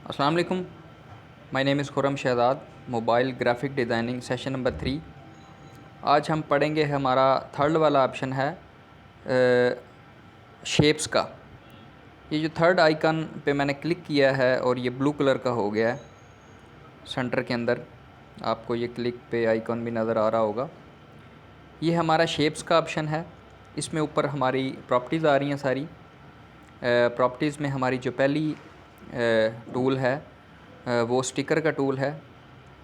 अस्सलाम वालेकुम। My name is Khurram Shahzad. Mobile graphic designing session number 3। आज हम पढ़ेंगे, हमारा थर्ड वाला ऑप्शन है शेप्स का। ये जो थर्ड आइकन पे मैंने क्लिक किया है और ये ब्लू कलर का हो गया है सेंटर के अंदर, आपको ये क्लिक पे आइकन भी नज़र आ रहा होगा। ये हमारा शेप्स का ऑप्शन है। इसमें ऊपर हमारी प्रॉपर्टीज़ आ रही हैं सारी। प्रॉपर्टीज़ में हमारी जो पहली टूल है वो स्टिकर का टूल है।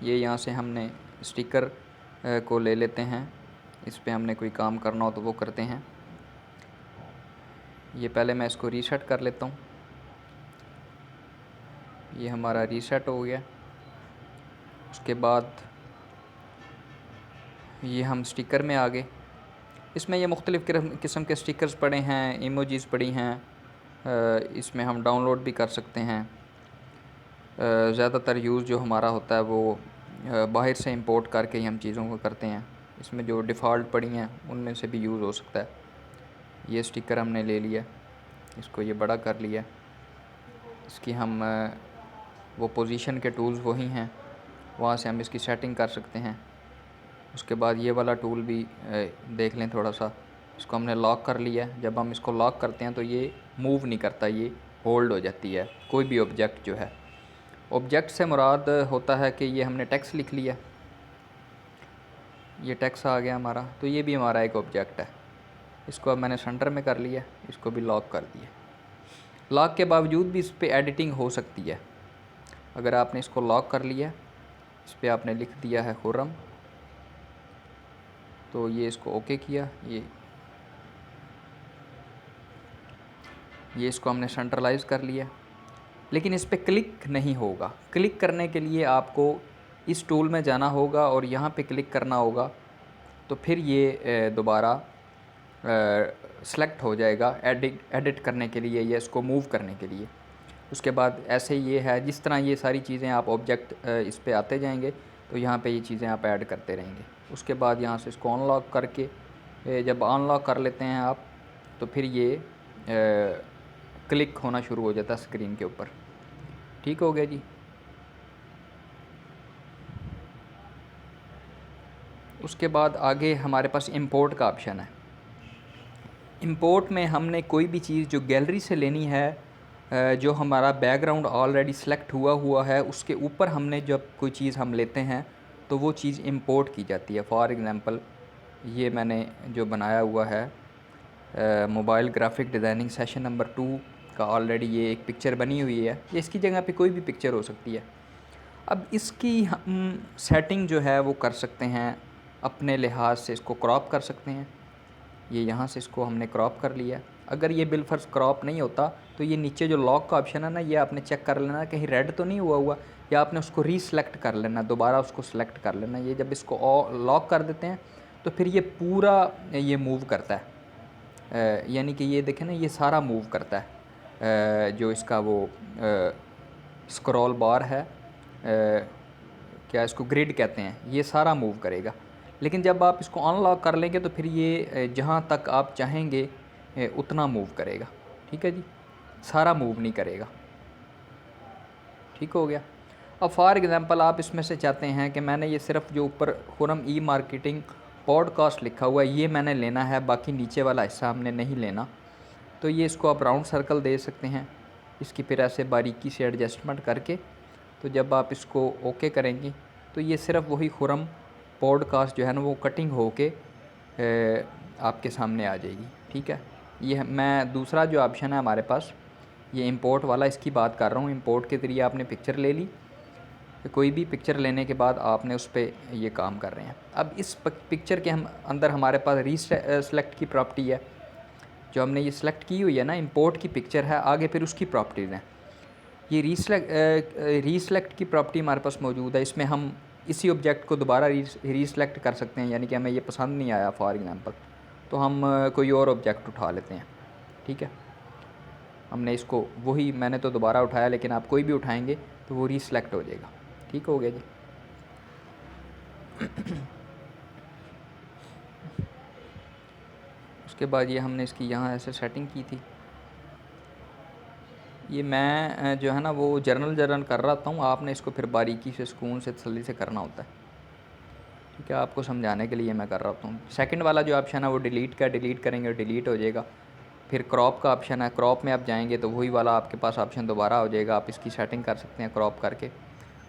ये यहाँ से हमने स्टिकर को ले लेते हैं। इस पे हमने कोई काम करना हो तो वो करते हैं। ये पहले मैं इसको रीसेट कर लेता हूँ। ये हमारा रीसेट हो गया। उसके बाद ये हम स्टिकर में आ गए। इसमें ये मुख्तलिफ़ किस्म के स्टिकर्स पड़े हैं, इमोजीज़ पड़ी हैं। इसमें हम डाउनलोड भी कर सकते हैं। ज़्यादातर यूज़ जो हमारा होता है वो बाहर से इंपोर्ट करके ही हम चीज़ों को करते हैं। इसमें जो डिफ़ॉल्ट पड़ी हैं उनमें से भी यूज़ हो सकता है। ये स्टिकर हमने ले लिया, इसको ये बड़ा कर लिया। इसकी हम वो पोजीशन के टूल्स वही हैं, वहाँ से हम इसकी सेटिंग कर सकते हैं। उसके बाद ये वाला टूल भी देख लें थोड़ा सा। इसको हमने लॉक कर लिया। जब हम इसको लॉक करते हैं तो ये मूव नहीं करता, ये होल्ड हो जाती है कोई भी ऑब्जेक्ट जो है। ऑब्जेक्ट से मुराद होता है कि ये हमने टेक्स्ट लिख लिया, ये टेक्स्ट आ गया हमारा, तो ये भी हमारा एक ऑब्जेक्ट है। इसको अब मैंने सेंटर में कर लिया, इसको भी लॉक कर दिया। लॉक के बावजूद भी इस पर एडिटिंग हो सकती है। अगर आपने इसको लॉक कर लिया, इस पर आपने लिख दिया है खुर्रम, तो ये इसको ओके किया, ये इसको हमने सेंट्रलाइज़ कर लिया। लेकिन इस पर क्लिक नहीं होगा। क्लिक करने के लिए आपको इस टूल में जाना होगा और यहाँ पे क्लिक करना होगा, तो फिर ये दोबारा सेलेक्ट हो जाएगा एडिट करने के लिए या इसको मूव करने के लिए। उसके बाद ऐसे ये है, जिस तरह ये सारी चीज़ें आप ऑब्जेक्ट इस पे आते जाएंगे तो यहाँ पे ये चीज़ें आप ऐड करते रहेंगे। उसके बाद यहाँ से इसको अनलॉक करके जब अनलॉक कर लेते हैं आप, तो फिर ये क्लिक होना शुरू हो जाता है स्क्रीन के ऊपर। ठीक हो गया जी। उसके बाद आगे हमारे पास इंपोर्ट का ऑप्शन है। इंपोर्ट में हमने कोई भी चीज़ जो गैलरी से लेनी है, जो हमारा बैकग्राउंड ऑलरेडी सेलेक्ट हुआ है, उसके ऊपर हमने जब कोई चीज़ हम लेते हैं तो वो चीज़ इंपोर्ट की जाती है। फॉर एग्ज़ाम्पल ये मैंने जो बनाया हुआ है mobile graphic designing session number 2 का, ऑलरेडी ये एक पिक्चर बनी हुई है। ये इसकी जगह पे कोई भी पिक्चर हो सकती है। अब इसकी हम सेटिंग जो है वो कर सकते हैं अपने लिहाज से। इसको क्रॉप कर सकते हैं। ये यहाँ से इसको हमने क्रॉप कर लिया। अगर ये बिलफर्ज क्रॉप नहीं होता तो ये नीचे जो लॉक का ऑप्शन है ना, ये आपने चेक कर लेना कहीं रेड तो नहीं हुआ या आपने उसको रीसेलेक्ट कर लेना, दोबारा उसको सेलेक्ट कर लेना। ये जब इसको लॉक कर देते हैं तो फिर ये पूरा ये मूव करता है। यानी कि ये देखें ना, ये सारा मूव करता है। जो इसका वो स्क्रॉल बार है, क्या इसको ग्रिड कहते हैं, ये सारा मूव करेगा। लेकिन जब आप इसको अनलॉक कर लेंगे तो फिर ये जहाँ तक आप चाहेंगे उतना मूव करेगा। ठीक है जी, सारा मूव नहीं करेगा। ठीक हो गया। अब फॉर एग्ज़ाम्पल आप इसमें से चाहते हैं कि मैंने ये सिर्फ जो ऊपर खुरम ई मार्केटिंग पॉडकास्ट लिखा हुआ है ये मैंने लेना है, बाकी नीचे वाला हिस्सा हमने नहीं लेना। तो ये इसको आप राउंड सर्कल दे सकते हैं। इसकी फिर ऐसे बारीकी से एडजस्टमेंट करके, तो जब आप इसको ओके करेंगे तो ये सिर्फ वही खुरम पॉडकास्ट जो है ना वो कटिंग हो के आपके सामने आ जाएगी। ठीक है। ये मैं दूसरा जो ऑप्शन है हमारे पास, ये इंपोर्ट वाला, इसकी बात कर रहा हूँ। इंपोर्ट के ज़रिए आपने पिक्चर ले ली, कोई भी पिक्चर लेने के बाद आपने उस पर ये काम कर रहे हैं। अब इस पिक्चर के हम अंदर हमारे पास रीसेलेक्ट की प्रॉपर्टी है। जो हमने ये सिलेक्ट की हुई है ना, इंपोर्ट की पिक्चर है, आगे फिर उसकी प्रॉपर्टीज़ हैं। ये रीसेलेक्ट की प्रॉपर्टी हमारे पास मौजूद है। इसमें हम इसी ऑब्जेक्ट को दोबारा रीसेलेक्ट कर सकते हैं। यानी कि हमें ये पसंद नहीं आया फॉर एग्ज़ाम्पल, तो हम कोई और ऑब्जेक्ट उठा लेते हैं। ठीक है। हमने इसको वही मैंने तो दोबारा उठाया, लेकिन आप कोई भी उठाएंगे तो वो रीसेलेक्ट हो जाएगा। ठीक हो गया जी। उसके बाद ये हमने इसकी यहाँ ऐसे सेटिंग की थी। ये मैं जो है ना वो जर्नल कर रहा हूँ, आपने इसको फिर बारीकी से सुकून से तसल्ली से करना होता है। ठीक है, आपको समझाने के लिए मैं कर रहा हूँ। सेकंड वाला जो ऑप्शन है वो डिलीट का, डिलीट करेंगे डिलीट हो जाएगा। फिर क्रॉप का ऑप्शन है, क्रॉप में आप जाएंगे तो वही वाला आपके पास ऑप्शन दोबारा हो जाएगा, आप इसकी सेटिंग कर सकते हैं क्रॉप करके।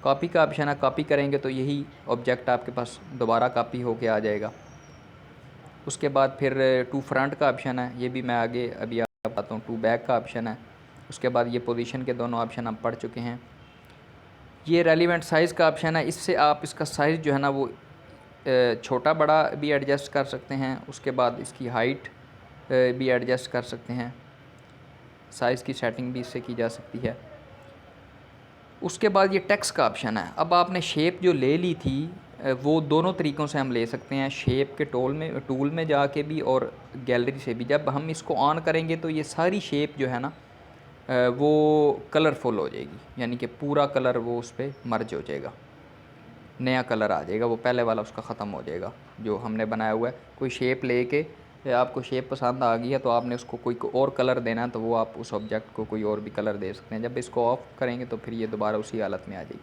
कॉपी का ऑप्शन है, कॉपी करेंगे तो यही ऑब्जेक्ट आपके पास दोबारा कॉपी होके आ जाएगा। उसके बाद फिर टू फ्रंट का ऑप्शन है, ये भी मैं आगे अभी आप बताता हूँ। टू बैक का ऑप्शन है। उसके बाद ये पोजीशन के दोनों ऑप्शन हम पढ़ चुके हैं। ये रेलिवेंट साइज़ का ऑप्शन है, इससे आप इसका साइज़ जो है ना वो छोटा बड़ा भी एडजस्ट कर सकते हैं। उसके बाद इसकी हाइट भी एडजस्ट कर सकते हैं, साइज़ की सेटिंग भी इससे की जा सकती है। उसके बाद ये टेक्स्ट का ऑप्शन है। अब आपने शेप जो ले ली थी वो दोनों तरीक़ों से हम ले सकते हैं, शेप के टूल में जाके भी और गैलरी से भी। जब हम इसको ऑन करेंगे तो ये सारी शेप जो है ना वो कलरफुल हो जाएगी, यानी कि पूरा कलर वो उस पर मर्ज हो जाएगा, नया कलर आ जाएगा, वो पहले वाला उसका ख़त्म हो जाएगा जो हमने बनाया हुआ है। कोई शेप लेके आपको शेप पसंद आ गई है तो आपने उसको कोई और कलर देना है तो वो आप उस ऑब्जेक्ट को कोई और भी कलर दे सकते हैं। जब इसको ऑफ करेंगे तो फिर ये दोबारा उसी हालत में आ जाएगी।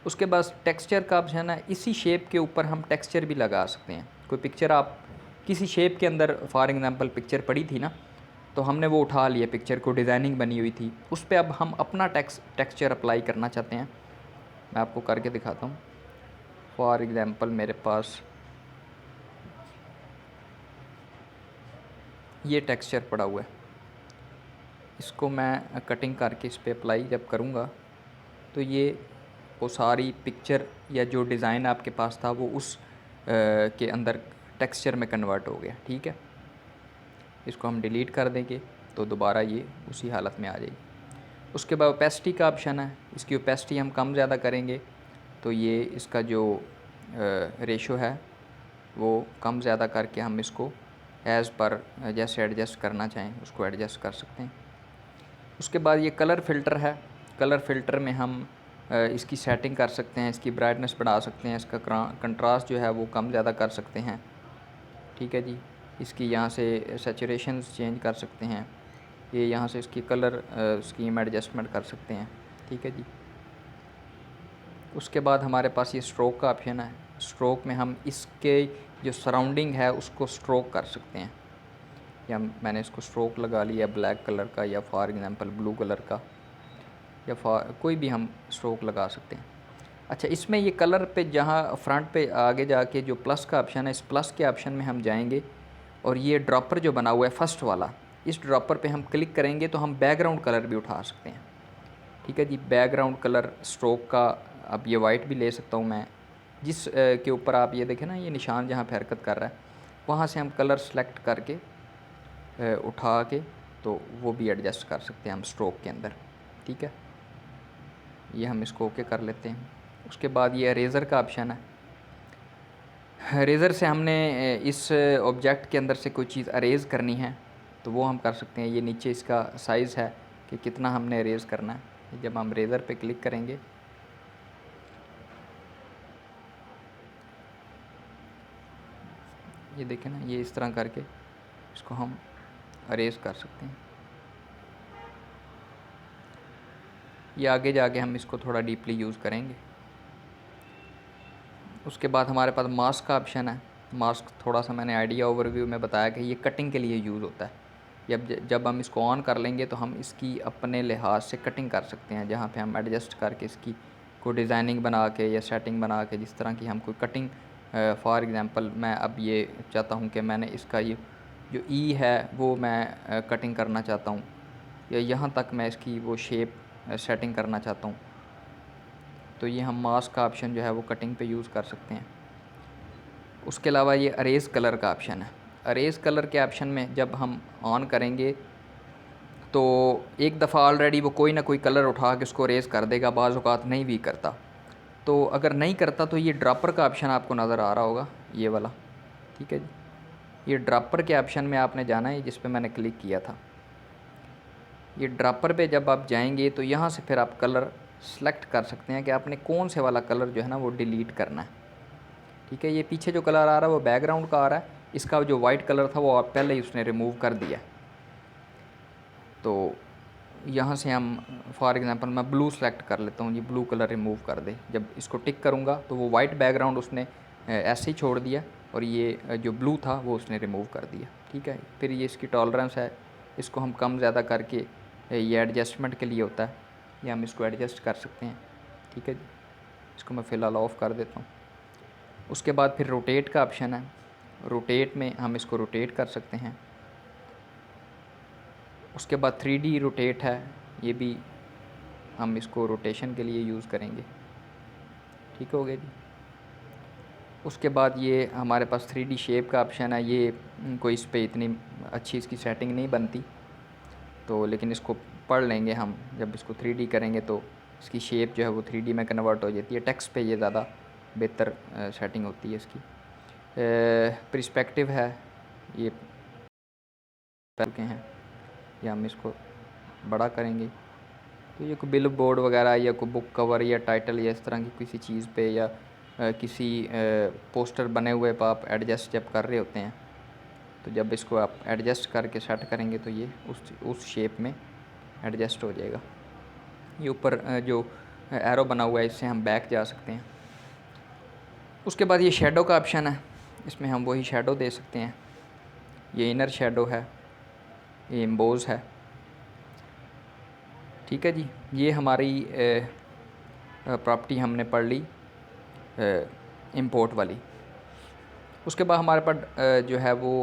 उसके बाद टेक्सचर का ऑप्शन है, इसी शेप के ऊपर हम टेक्सचर भी लगा सकते हैं। कोई पिक्चर आप किसी शेप के अंदर, फॉर एग्ज़ाम्पल पिक्चर पड़ी थी ना, तो हमने वो उठा लिया, पिक्चर को डिज़ाइनिंग बनी हुई थी, उस पर अब हम अपना टेक्सचर अप्लाई करना चाहते हैं। मैं आपको करके दिखाता हूँ। फॉर एग्ज़ाम्पल मेरे पास ये टेक्सचर पड़ा हुआ है, इसको मैं कटिंग करके इस पर अप्लाई जब करूँगा तो ये वो सारी पिक्चर या जो डिज़ाइन आपके पास था वो उस के अंदर टेक्सचर में कन्वर्ट हो गया। ठीक है, इसको हम डिलीट कर देंगे तो दोबारा ये उसी हालत में आ जाएगी। उसके बाद ओपेसिटी का ऑप्शन है, इसकी ओपेसिटी हम कम ज़्यादा करेंगे तो ये इसका जो रेशो है वो कम ज़्यादा करके हम इसको एज़ पर जैसे एडजस्ट करना चाहें उसको एडजस्ट कर सकते हैं। उसके बाद ये कलर फ़िल्टर है, कलर फ़िल्टर में हम इसकी सेटिंग कर सकते हैं, इसकी ब्राइटनेस बढ़ा सकते हैं, इसका कंट्रास्ट जो है वो कम ज़्यादा कर सकते हैं। ठीक है जी, इसकी यहाँ से सैचुरेशंस चेंज कर सकते हैं, ये यहाँ से इसकी कलर स्कीम एडजस्टमेंट कर सकते हैं। ठीक है जी। उसके बाद हमारे पास ये स्ट्रोक का ऑप्शन है, स्ट्रोक में हम इसके जो सराउंडिंग है उसको स्ट्रोक कर सकते हैं। या मैंने इसको स्ट्रोक लगा लिया ब्लैक कलर का, या फॉर एग्ज़ाम्पल ब्लू कलर का, या कोई भी हम स्ट्रोक लगा सकते हैं। अच्छा, इसमें ये कलर पे जहाँ फ्रंट पे आगे जाके जो प्लस का ऑप्शन है, इस प्लस के ऑप्शन में हम जाएंगे और ये ड्रॉपर जो बना हुआ है फर्स्ट वाला, इस ड्रॉपर पे हम क्लिक करेंगे तो हम बैकग्राउंड कलर भी उठा सकते हैं। ठीक है जी, बैकग्राउंड कलर स्ट्रोक का अब ये वाइट भी ले सकता हूँ मैं, जिस के ऊपर आप ये देखें ना ये निशान जहाँ पे हरकत कर रहा है वहाँ से हम कलर सेलेक्ट करके उठा के तो वो भी एडजस्ट कर सकते हैं हम स्ट्रोक के अंदर। ठीक है, ये हम इसको ओके कर लेते हैं। उसके बाद ये इरेज़र का ऑप्शन है, इरेज़र से हमने इस ऑब्जेक्ट के अंदर से कोई चीज़ अरेज़ करनी है तो वो हम कर सकते हैं। ये नीचे इसका साइज़ है कि कितना हमने इरेज़ करना है। जब हम इरेज़र पे क्लिक करेंगे ये देखें ना, ये इस तरह करके इसको हम अरेज़ कर सकते हैं। ये आगे जाके हम इसको थोड़ा डीपली यूज़ करेंगे। उसके बाद हमारे पास मास्क का ऑप्शन है। मास्क थोड़ा सा मैंने आइडिया ओवरव्यू में बताया कि ये कटिंग के लिए यूज़ होता है। जब हम इसको ऑन कर लेंगे तो हम इसकी अपने लिहाज से कटिंग कर सकते हैं, जहाँ पे हम एडजस्ट करके इसकी कोई डिज़ाइनिंग बना के या सेटिंग बना के, जिस तरह की हम कोई कटिंग, फॉर एग्ज़ाम्पल मैं अब ये चाहता हूँ कि मैंने इसका ये जो ई है वो मैं कटिंग करना चाहता हूँ, या यहाँ तक मैं इसकी वो शेप सेटिंग करना चाहता हूँ, तो ये हम मास्क का ऑप्शन जो है वो कटिंग पे यूज़ कर सकते हैं। उसके अलावा ये अरेज़ कलर का ऑप्शन है। अरेज़ कलर के ऑप्शन में जब हम ऑन करेंगे तो एक दफ़ा ऑलरेडी वो कोई ना कोई कलर उठा के उसको अरेज़ कर देगा, बाज़ औक़ात नहीं भी करता। तो अगर नहीं करता तो ये ड्रॉपर का ऑप्शन आपको नज़र आ रहा होगा, ये वाला। ठीक है जी, ये ड्रॉपर के ऑप्शन में आपने जाना है, जिस पे मैंने क्लिक किया था। ये ड्रॉपर पे जब आप जाएंगे तो यहाँ से फिर आप कलर सेलेक्ट कर सकते हैं कि आपने कौन से वाला कलर जो है ना वो डिलीट करना है। ठीक है, ये पीछे जो कलर आ रहा है वो बैकग्राउंड का आ रहा है, इसका जो वाइट कलर था वो पहले ही उसने रिमूव कर दिया। तो यहाँ से हम फॉर एग्ज़ाम्पल मैं ब्लू सेलेक्ट कर लेता हूँ, ये ब्लू कलर रिमूव कर दे। जब इसको टिक करूँगा तो वो वाइट बैकग्राउंड उसने ऐसे ही छोड़ दिया और ये जो ब्लू था वो उसने रिमूव कर दिया। ठीक है, फिर ये इसकी टॉलरेंस है, इसको हम कम ज़्यादा करके ये एडजस्टमेंट के लिए होता है, ये हम इसको एडजस्ट कर सकते हैं। ठीक है जी, इसको मैं फ़िलहाल ऑफ़ कर देता हूँ। उसके बाद फिर रोटेट का ऑप्शन है, रोटेट में हम इसको रोटेट कर सकते हैं। उसके बाद 3D रोटेट है, ये भी हम इसको रोटेशन के लिए यूज़ करेंगे। ठीक हो गया जी। उसके बाद ये हमारे पास 3D शेप का ऑप्शन है, ये कोई इस पर इतनी अच्छी इसकी सेटिंग नहीं बनती तो, लेकिन इसको पढ़ लेंगे हम। जब इसको 3D करेंगे तो इसकी शेप जो है वो 3D में कन्वर्ट हो जाती है। टेक्स्ट पे ये ज़्यादा बेहतर सेटिंग होती है इसकी। पर्सपेक्टिव है, ये के हैं, या हम इसको बड़ा करेंगे तो ये कोई बिल बोर्ड वगैरह या कोई बुक कवर या टाइटल या इस तरह की किसी चीज़ पे या किसी पोस्टर बने हुए पर आप एडजस्ट जब कर रहे होते हैं तो जब इसको आप एडजस्ट करके सेट करेंगे तो ये उस शेप में एडजस्ट हो जाएगा। ये ऊपर जो एरो बना हुआ है इससे हम बैक जा सकते हैं। उसके बाद ये शेडो का ऑप्शन है, इसमें हम वही शेडो दे सकते हैं। ये इनर शेडो है, ये एम्बोज है। ठीक है जी, ये हमारी प्रॉपर्टी हमने पढ़ ली इंपोर्ट वाली। उसके बाद हमारे पास जो है वो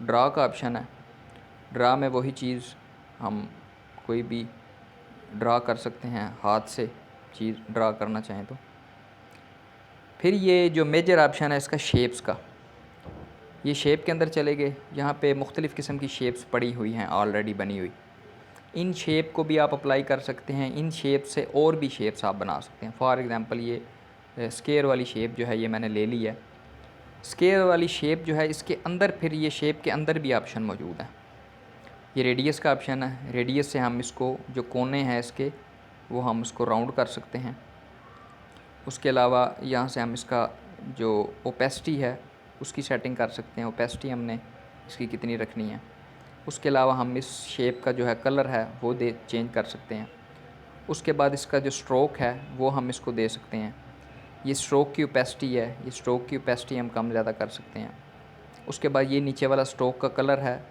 ड्रा का ऑप्शन है। ड्रा में वही चीज़ हम कोई भी ड्रा कर सकते हैं, हाथ से चीज़ ड्रा करना चाहें तो। फिर ये जो मेजर ऑप्शन है इसका शेप्स का, ये शेप के अंदर चले गए। यहाँ पे मुख्तलिफ़ किस्म की शेप्स पड़ी हुई हैं ऑलरेडी बनी हुई। इन शेप को भी आप अप्लाई कर सकते हैं, इन शेप से और भी शेप्स आप बना सकते हैं। फॉर एग्ज़ाम्पल ये स्केयर वाली शेप जो है ये मैंने ले ली है। स्केयर वाली शेप जो है इसके अंदर फिर ये शेप के अंदर भी ऑप्शन मौजूद है। ये रेडियस का ऑप्शन है, रेडियस से हम इसको जो कोने हैं इसके वो हम इसको राउंड कर सकते हैं। उसके अलावा यहाँ से हम इसका जो ओपेसिटी है उसकी सेटिंग कर सकते हैं, ओपेसिटी हमने इसकी कितनी रखनी है। उसके अलावा हम इस शेप का जो है कलर है वो चेंज कर सकते हैं। उसके बाद इसका जो स्ट्रोक है वो हम इसको दे सकते हैं। ये स्ट्रोक की ओपेसिटी है, ये स्ट्रोक की ओपेसिटी हम कम ज़्यादा कर सकते हैं। उसके बाद ये नीचे वाला स्ट्रोक का कलर है,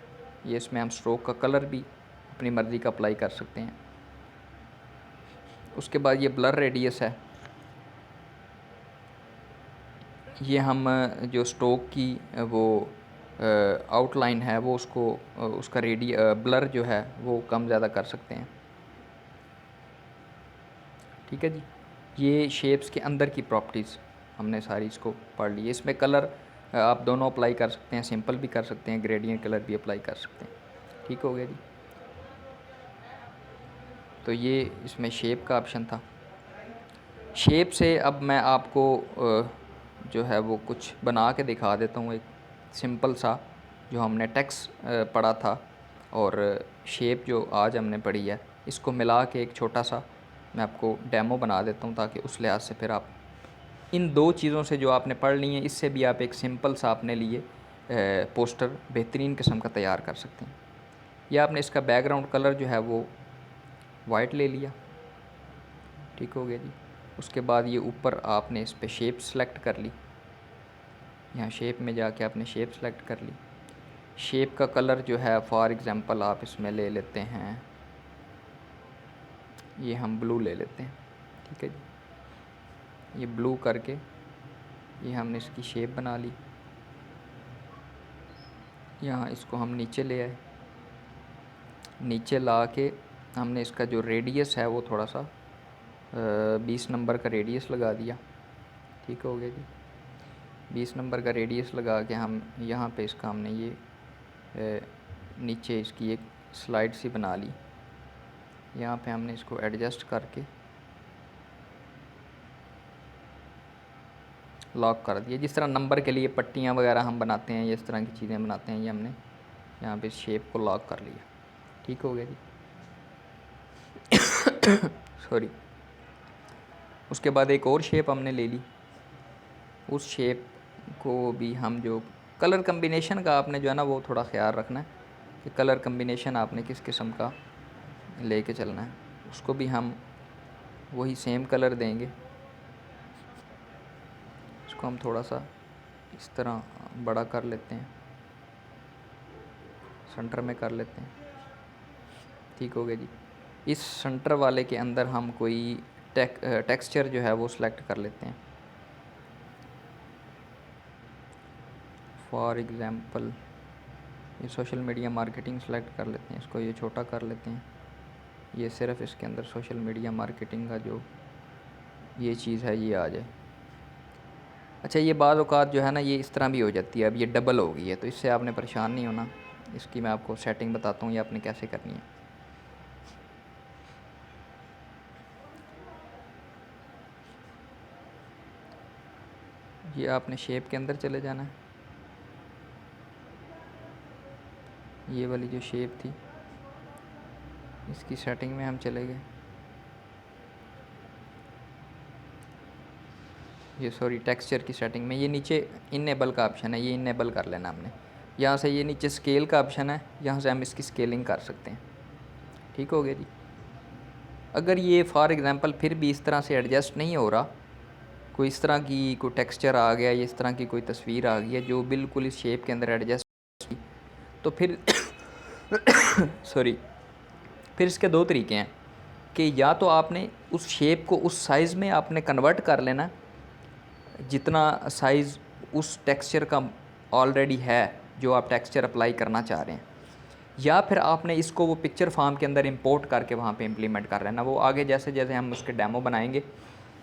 ये इसमें हम स्ट्रोक का कलर भी अपनी मर्ज़ी का अप्लाई कर सकते हैं। उसके बाद ये ब्लर रेडियस है, ये हम जो स्ट्रोक की वो आउटलाइन है वो उसको उसका ब्लर जो है वो कम ज़्यादा कर सकते हैं। ठीक है जी, ये शेप्स के अंदर की प्रॉपर्टीज़ हमने सारी इसको पढ़ ली। इसमें कलर आप दोनों अप्लाई कर सकते हैं, सिंपल भी कर सकते हैं, ग्रेडियंट कलर भी अप्लाई कर सकते हैं। ठीक हो गया जी। तो ये इसमें शेप का ऑप्शन था। शेप से अब मैं आपको जो है वो कुछ बना के दिखा देता हूँ। एक सिंपल सा जो हमने टेक्स्ट पढ़ा था और शेप जो आज हमने पढ़ी है, इसको मिला के एक छोटा सा मैं आपको डेमो बना देता हूँ ताकि उस लिहाज से फिर आप इन दो चीज़ों से जो आपने पढ़ ली हैं इससे भी आप एक सिंपल सा अपने लिए पोस्टर बेहतरीन किस्म का तैयार कर सकते हैं। या आपने इसका बैकग्राउंड कलर जो है वो वाइट ले लिया। ठीक हो गया जी। उसके बाद ये ऊपर आपने इस पर शेप सेलेक्ट कर ली, यहाँ शेप में जाके आपने शेप सेलेक्ट कर ली। शेप का कलर जो है फॉर एग्ज़ाम्पल आप इसमें ले लेते हैं, ये हम ब्लू ले लेते हैं। ठीक है जी, ये ब्लू करके ये हमने इसकी शेप बना ली। यहाँ इसको हम नीचे ले आए, नीचे ला के हमने इसका जो रेडियस है वो थोड़ा सा 20 नंबर का रेडियस लगा दिया। ठीक हो गया जी। 20 नंबर का रेडियस लगा के हम यहाँ पे इसका हमने ये नीचे इसकी एक स्लाइड सी बना ली। यहाँ पे हमने इसको एडजस्ट करके लॉक कर दिया। जिस तरह नंबर के लिए पट्टियाँ वगैरह हम बनाते हैं, इस तरह की चीज़ें बनाते हैं, ये हमने यहाँ पे शेप को लॉक कर लिया। ठीक हो गया जी। सॉरी। उसके बाद एक और शेप हमने ले ली, उस शेप को भी हम जो कलर कम्बिनेशन का आपने जो है ना वो थोड़ा ख्याल रखना है कि कलर कम्बिनेशन आपने किस किस्म का लेके चलना है। उसको भी हम वही सेम कलर देंगे। इसको हम थोड़ा सा इस तरह बड़ा कर लेते हैं, सेंटर में कर लेते हैं। ठीक हो गया जी। इस सेंटर वाले के अंदर हम कोई टेक्सचर जो है वो सिलेक्ट कर लेते हैं। फॉर एग्ज़ाम्पल ये सोशल मीडिया मार्केटिंग सेलेक्ट कर लेते हैं, इसको ये छोटा कर लेते हैं। ये सिर्फ इसके अंदर सोशल मीडिया मार्केटिंग का जो ये चीज़ है ये आ जाए। अच्छा, ये बाज़ औक़ात जो है ना ये इस तरह भी हो जाती है, अब ये डबल हो गई है, तो इससे आपने परेशान नहीं होना। इसकी मैं आपको सेटिंग बताता हूँ ये आपने कैसे करनी है। ये आपने शेप के अंदर चले जाना है। ये वाली जो शेप थी इसकी सेटिंग में हम चले गए। ये सॉरी टेक्सचर की सेटिंग में ये नीचे इनेबल का ऑप्शन है, ये इनेबल कर लेना हमने। यहाँ से ये नीचे स्केल का ऑप्शन है, यहाँ से हम इसकी स्केलिंग कर सकते हैं। ठीक हो गया जी। अगर ये फॉर एग्ज़ाम्पल फिर भी इस तरह से एडजस्ट नहीं हो रहा, कोई इस तरह की कोई टेक्सचर आ गया, इस तरह की कोई तस्वीर आ गई है जो बिल्कुल इस शेप के अंदर एडजस्ट, तो फिर सॉरी फिर इसके दो तरीके हैं कि या तो आपने उस शेप को उस साइज़ में आपने कन्वर्ट कर लेना जितना साइज़ उस टेक्सचर का ऑलरेडी है जो आप टेक्सचर अप्लाई करना चाह रहे हैं, या फिर आपने इसको वो पिक्चर फॉर्म के अंदर इंपोर्ट करके वहाँ पे इम्प्लीमेंट कर लेना। वो आगे जैसे जैसे हम उसके डेमो बनाएंगे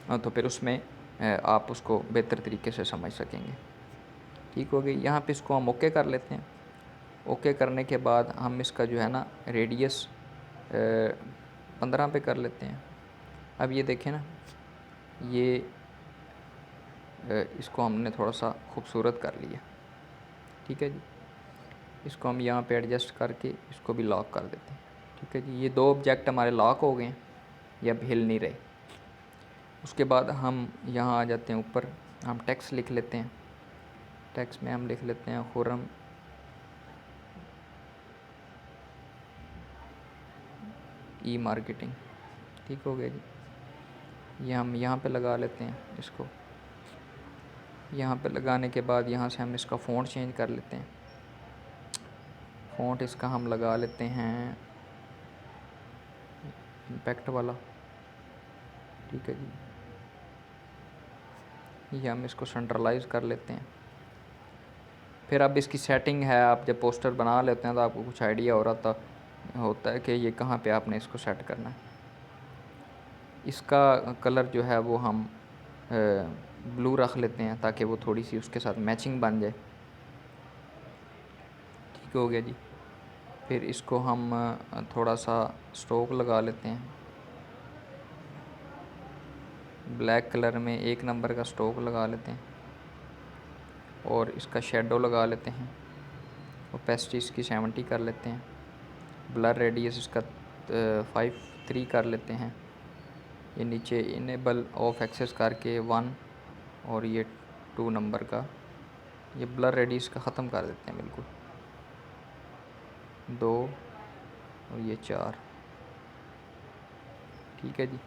तो फिर उसमें आप उसको बेहतर तरीके से समझ सकेंगे। ठीक हो गई। यहाँ पे इसको हम ओके कर लेते हैं। ओके करने के बाद हम इसका जो है ना रेडियस 15 पे कर लेते हैं। अब ये देखें ना, ये इसको हमने थोड़ा सा खूबसूरत कर लिया। ठीक है जी। इसको हम यहाँ पे एडजस्ट करके इसको भी लॉक कर देते हैं। ठीक है जी। ये दो ऑब्जेक्ट हमारे लॉक हो गए हैं, ये अब हिल नहीं रहे। उसके बाद हम यहाँ आ जाते हैं ऊपर, हम टेक्स्ट लिख लेते हैं। टेक्स्ट में हम लिख लेते हैं खुर्रम ई मार्केटिंग। ठीक हो गया जी। ये हम यहाँ पे लगा लेते हैं इसको। यहाँ पे लगाने के बाद यहाँ से हम इसका फ़ॉन्ट चेंज कर लेते हैं। फ़ॉन्ट इसका हम लगा लेते हैं इम्पैक्ट वाला। ठीक है जी। ये हम इसको सेंट्रलाइज कर लेते हैं। फिर अब इसकी सेटिंग है, आप जब पोस्टर बना लेते हैं तो आपको कुछ आइडिया हो रहा होता है कि ये कहाँ पे आपने इसको सेट करना है। इसका कलर जो है वो हम ब्लू रख लेते हैं ताकि वो थोड़ी सी उसके साथ मैचिंग बन जाए। ठीक हो गया जी। फिर इसको हम थोड़ा सा स्ट्रोक लगा लेते हैं। ब्लैक कलर में 1 नंबर का स्ट्रोक लगा लेते हैं और इसका शेडो लगा लेते हैं। ओपेसिटी इसकी 70 कर लेते हैं। ब्लर रेडियस इसका 5-3 कर लेते हैं। ये नीचे इनेबल ऑफ एक्सेस करके 1 और ये 2 नंबर का ये ब्लर रेडियस का ख़त्म कर देते हैं बिल्कुल। 2 और ये 4। ठीक है जी।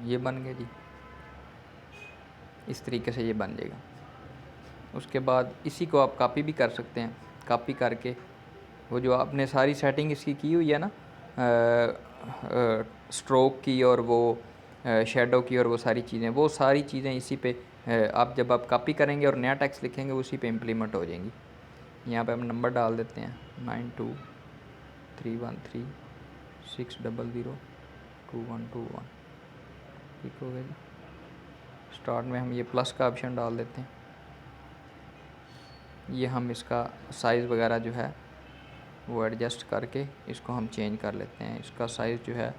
ये बन गया जी। इस तरीके से ये बन जाएगा। उसके बाद इसी को आप कॉपी भी कर सकते हैं। कॉपी करके वो जो आपने सारी सेटिंग इसकी की हुई है ना, स्ट्रोक की और वो शेडो की और वो सारी चीज़ें इसी पे आप जब आप कॉपी करेंगे और नया टेक्स्ट लिखेंगे उसी पे इम्प्लीमेंट हो जाएंगी। यहाँ पे हम नंबर डाल देते हैं 923136002121। ठीक हो गया जी। स्टार्ट में हम ये प्लस का ऑप्शन डाल देते हैं। ये हम इसका साइज़ वगैरह जो है वो एडजस्ट करके इसको हम चेंज कर लेते हैं। इसका साइज़ जो है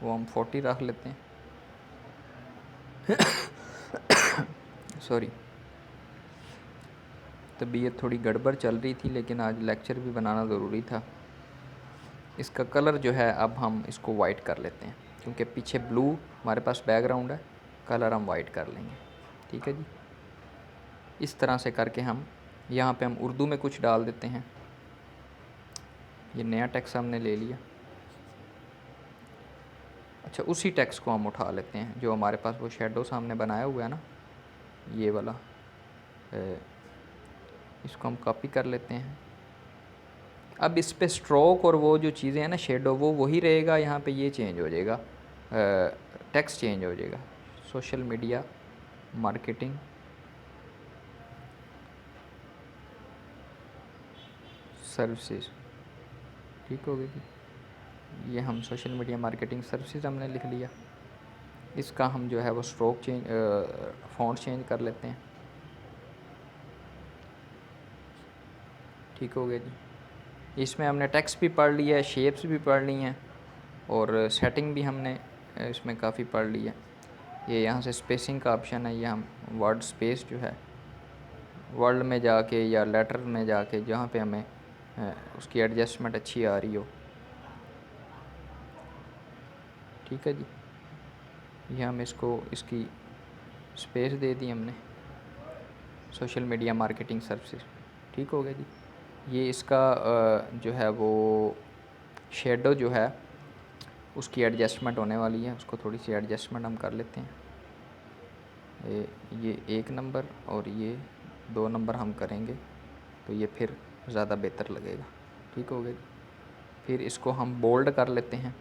वो हम 40 रख लेते हैं। सॉरी, तबीयत थोड़ी गड़बड़ चल रही थी लेकिन आज लेक्चर भी बनाना ज़रूरी था। इसका कलर जो है अब हम इसको वाइट कर लेते हैं क्योंकि पीछे ब्लू हमारे पास बैकग्राउंड है, कलर हम वाइट कर लेंगे। ठीक है जी। इस तरह से करके हम यहाँ पे हम उर्दू में कुछ डाल देते हैं। ये नया टेक्स्ट हमने ले लिया। अच्छा, उसी टेक्स्ट को हम उठा लेते हैं जो हमारे पास वो शेडो सामने बनाया हुआ है ना, ये वाला, इसको हम कॉपी कर लेते हैं। अब इस पे स्ट्रोक और वो जो चीज़ें हैं ना शेडो, वो वही रहेगा। यहाँ पे ये चेंज हो जाएगा, टेक्स्ट चेंज हो जाएगा। सोशल मीडिया मार्केटिंग सर्विसेज, ठीक हो गई जी। ये हम सोशल मीडिया मार्केटिंग सर्विसेज हमने लिख लिया। इसका हम जो है वो स्ट्रोक चेंज, फ़ॉन्ट चेंज कर लेते हैं, ठीक हो गया जी। इसमें हमने टेक्स्ट भी पढ़ लिया है, शेप्स भी पढ़ ली हैं और सेटिंग भी हमने इसमें काफ़ी पढ़ ली है। ये यहाँ से स्पेसिंग का ऑप्शन है, ये हम वर्ड स्पेस जो है वर्ड में जाके या लेटर में जाके जहाँ पे हमें उसकी एडजस्टमेंट अच्छी आ रही हो, ठीक है जी। ये हम इसको इसकी स्पेस दे दी हमने, सोशल मीडिया मार्केटिंग सर्विसेज, ठीक हो गया जी। ये इसका जो है वो शेडो जो है उसकी एडजस्टमेंट होने वाली है, उसको थोड़ी सी एडजस्टमेंट हम कर लेते हैं। ये 1 नंबर और ये 2 नंबर हम करेंगे तो ये फिर ज़्यादा बेहतर लगेगा, ठीक हो गया जी। फिर इसको हम बोल्ड कर लेते हैं,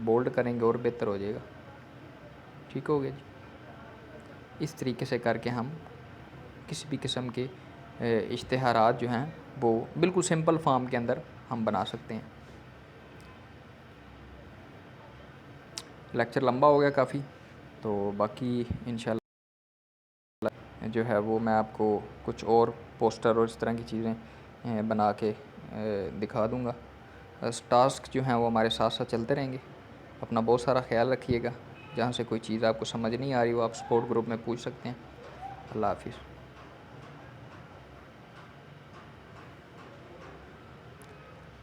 बोल्ड करेंगे और बेहतर हो जाएगा, ठीक हो गया जी। इस तरीके से करके हम किसी भी किस्म के इश्तिहारात जो हैं वो बिल्कुल सिंपल फॉर्म के अंदर हम बना सकते हैं। लेक्चर लंबा हो गया काफ़ी, तो बाकी इंशाल्लाह जो है वो मैं आपको कुछ और पोस्टर और इस तरह की चीज़ें बना के दिखा दूँगा। टास्क जो हैं वो हमारे साथ साथ चलते रहेंगे। अपना बहुत सारा ख्याल रखिएगा। जहाँ से कोई चीज़ आपको समझ नहीं आ रही हो आप सपोर्ट ग्रुप में पूछ सकते हैं। अल्लाह हाफ़िज़।